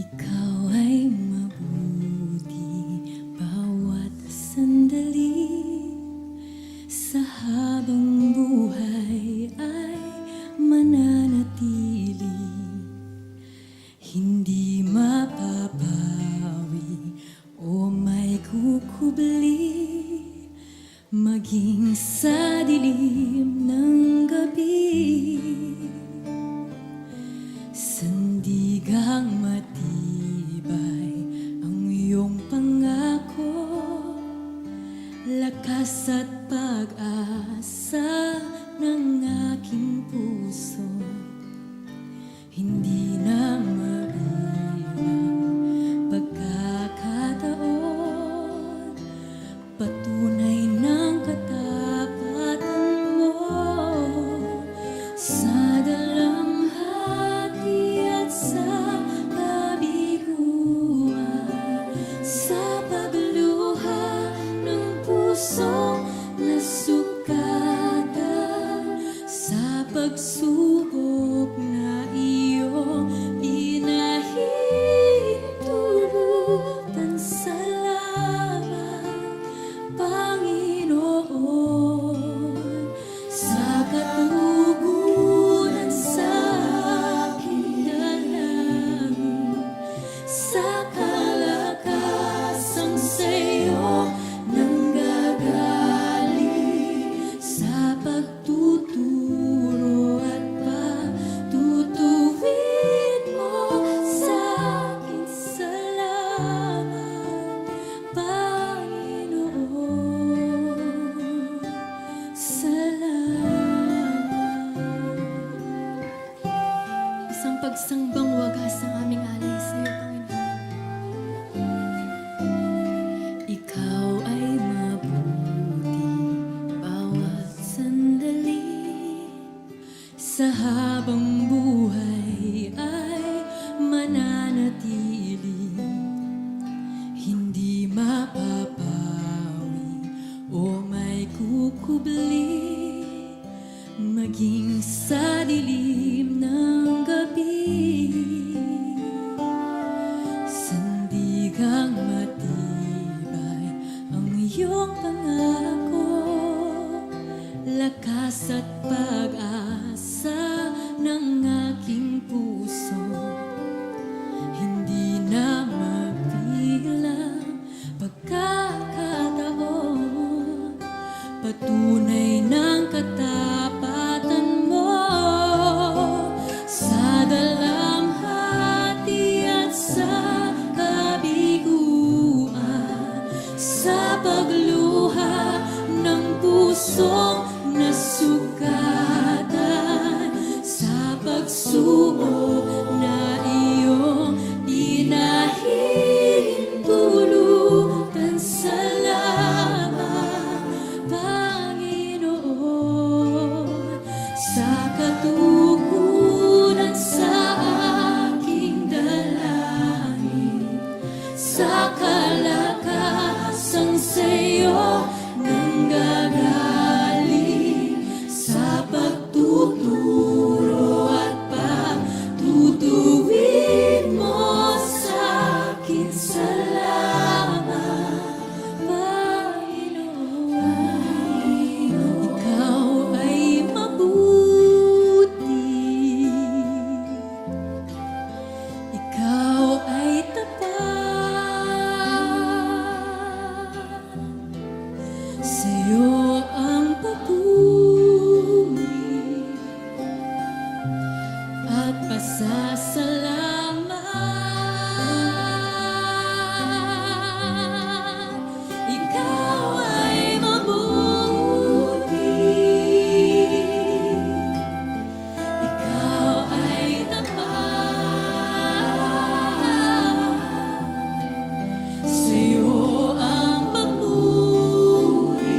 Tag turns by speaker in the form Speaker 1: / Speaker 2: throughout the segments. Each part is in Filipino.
Speaker 1: Ikaw ay mabuti bawat sandali, sa habang buhay ay mananatili, hindi mapapawi o may kukubli, maging sa dilim ng gabi. Sandigang matibay ang iyong pangako, lakas at pag-asa ng aking puso. Hindi na mabilang pagkakataon, patunay ng katapatan mo sa dalamhati at sa kabiguan, sa pagluha ng pusong nasugatan, sa pagsubok na iyong pinahintulutan. Salamat, Panginoon, sa katugunan sa aking dalangin, sa kalakasang sa'yo nanggagaling, sa pagtuturo at pagtutuwid mo sa akin. Salamat, Panginoon, salamat. Isang pagsangbang wagas ang aming alay sa iyo, Panginoon. Ikaw ay mabuti bawat sandali, sa habang buhay ay mananatili, hindi mapapawi o may kukubli, maging sa dilim ng gabi. Sandigang matibay ang iyong pangako, lakas at pag-asa ng aking puso. Hindi na mabilang pagkakataon, patunay ng katapatan mo sa dalamhati at sa kabiguan, sa pagluha ng pusong nasugatan, sa pagsubok na iyong pinahintulutan. Salamat, Panginoon, sa katugunan sa aking dalangin, sa kalakasang sa'yo nanggagaling, sa pagtuturo at pagtutuwid mo sa akin. Salamat, Panginoon. Ikaw ay mabuti, ikaw ay tapat, sa'yo ang papuri at pasasalamat. Ikaw ay mabuti, ikaw ay tapat, sa'yo ang papuri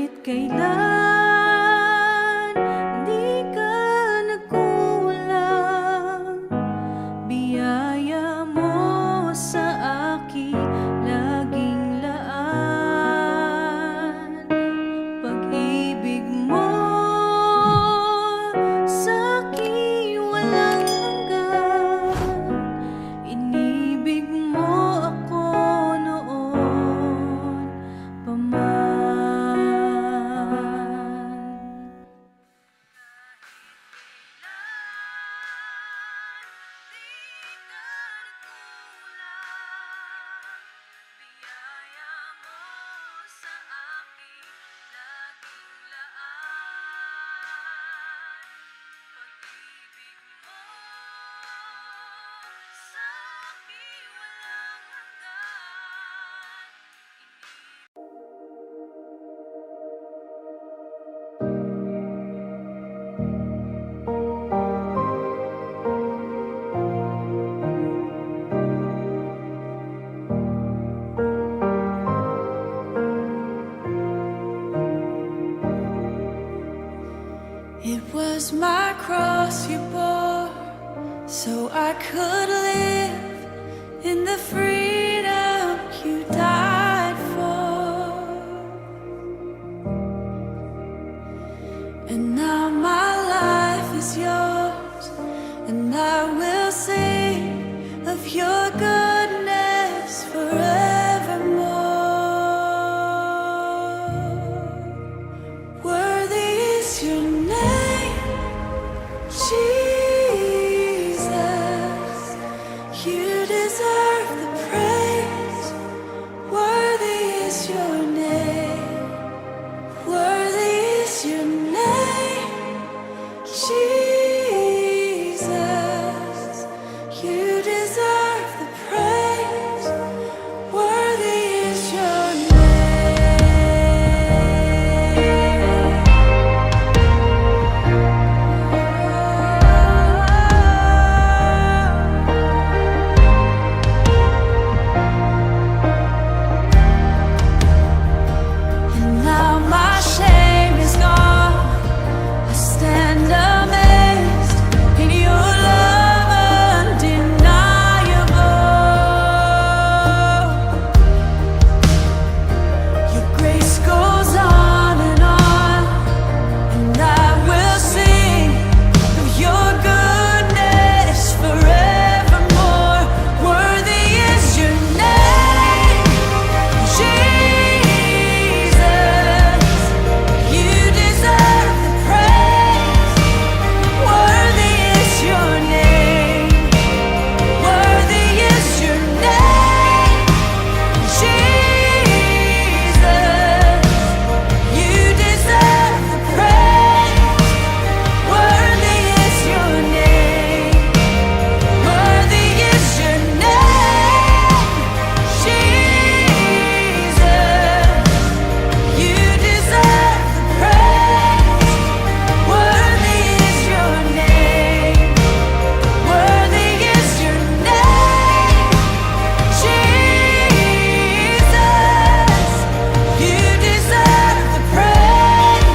Speaker 2: kahit kailan di ka nagkulang. Biyaya mo sa akin laging laan. Pag-ibig mo sa akin walang hanggan. Inibig mo ako noon pa man. It was my cross you bore, so I could live in the freedom you died for. And now my life is yours, and I will sing of your goodness forevermore. Worthy is your name, Jesus. You deserve the praise. Worthy is your name. Worthy is your name, Jesus. You deserve the praise. Worthy is your And now my shame is gone. I stand amazed in your love undeniable. Your grace goes on, and I will sing of your goodness forevermore. Worthy is your name, Jesus. You deserve the praise. Worthy is your name. Worthy is your name, Jesus. You deserve the praise. Worthy is your name. Worthy is your name, Jesus. You deserve the praise. Worthy is your name. Worthy is your name, Jesus. You deserve the praise.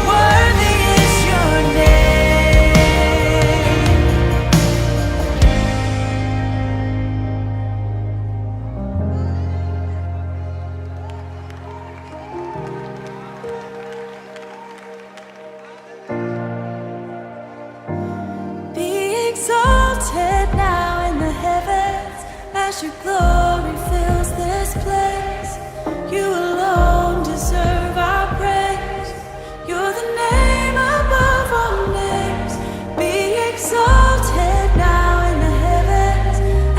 Speaker 2: Worthy is your name. Be exalted now in the heavens as your glory fills this place. You alone deserve our praise. You're the name above all names. Be exalted now in the heavens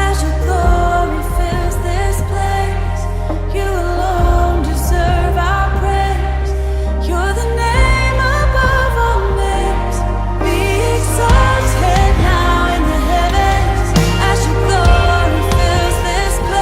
Speaker 2: as your glory fills this place. You alone deserve our praise. You're the name above all names. Be exalted now in the heavens as your glory fills this place.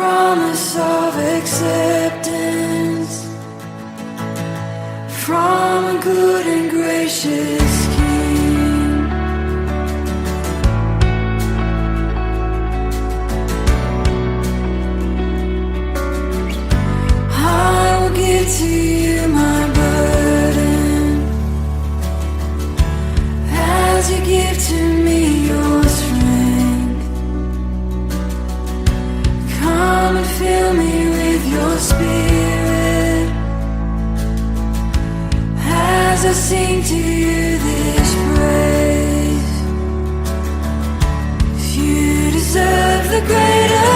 Speaker 2: promise of acceptance from a good and gracious King. I will give to you my burden as you give to me your strength. Come and fill me with your spirit as I sing to you this praise. You deserve the greater